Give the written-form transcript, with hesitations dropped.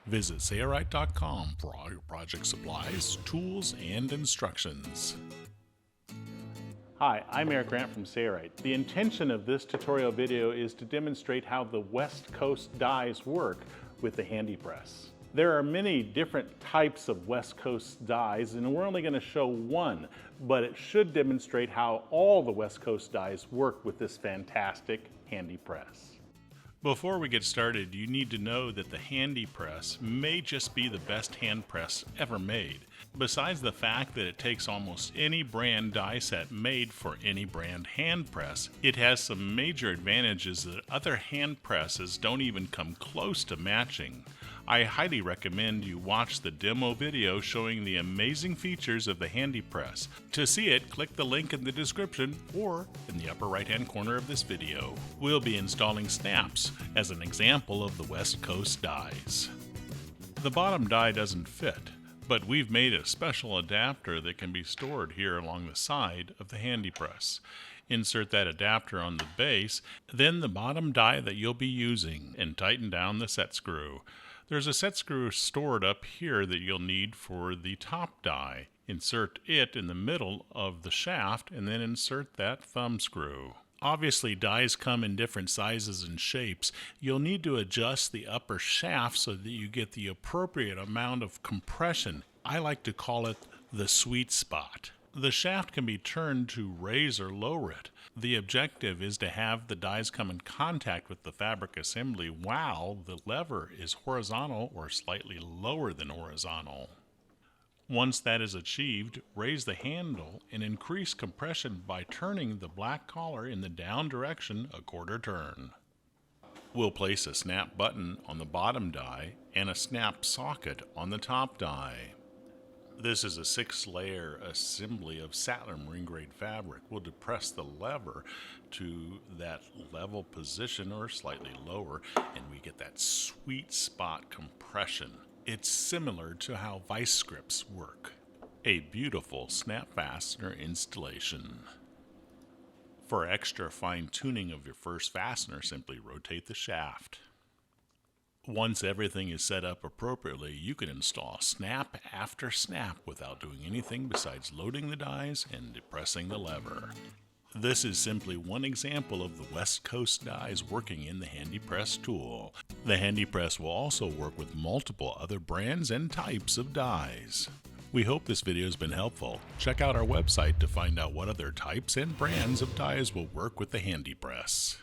Visit Sailrite.com for all your project supplies, tools, and instructions. Hi, I'm Eric Grant from Sailrite. The intention of this tutorial video is to demonstrate how the West Coast dies work with the HandyPress. There are many different types of West Coast dies, and we're only going to show one, but it should demonstrate how all the West Coast dies work with this fantastic HandyPress. Before we get started, you need to know that the HandyPress may just be the best hand press ever made. Besides the fact that it takes almost any brand die set made for any brand hand press, it has some major advantages that other hand presses don't even come close to matching. I highly recommend you watch the demo video showing the amazing features of the HandyPress. To see it, click the link in the description or in the upper right hand corner of this video. We'll be installing snaps as an example of the West Coast dies. The bottom die doesn't fit, but we've made a special adapter that can be stored here along the side of the HandyPress. Insert that adapter on the base, then the bottom die that you'll be using, and tighten down the set screw. There's a set screw stored up here that you'll need for the top die. Insert it in the middle of the shaft and then insert that thumb screw. Obviously, dies come in different sizes and shapes. You'll need to adjust the upper shaft so that you get the appropriate amount of compression. I like to call it the sweet spot. The shaft can be turned to raise or lower it. The objective is to have the dies come in contact with the fabric assembly while the lever is horizontal or slightly lower than horizontal. Once that is achieved, raise the handle and increase compression by turning the black collar in the down direction a quarter turn. We'll place a snap button on the bottom die and a snap socket on the top die. This is a 6-layer assembly of satin marine grade fabric. We'll depress the lever to that level position or slightly lower, and we get that sweet spot compression. It's similar to how vice grips work. A beautiful snap fastener installation. For extra fine tuning of your first fastener, simply rotate the shaft. Once everything is set up appropriately, you can install snap after snap without doing anything besides loading the dies and depressing the lever. This is simply one example of the West Coast dies working in the HandyPress tool. The HandyPress will also work with multiple other brands and types of dies. We hope this video has been helpful. Check out our website to find out what other types and brands of dies will work with the HandyPress.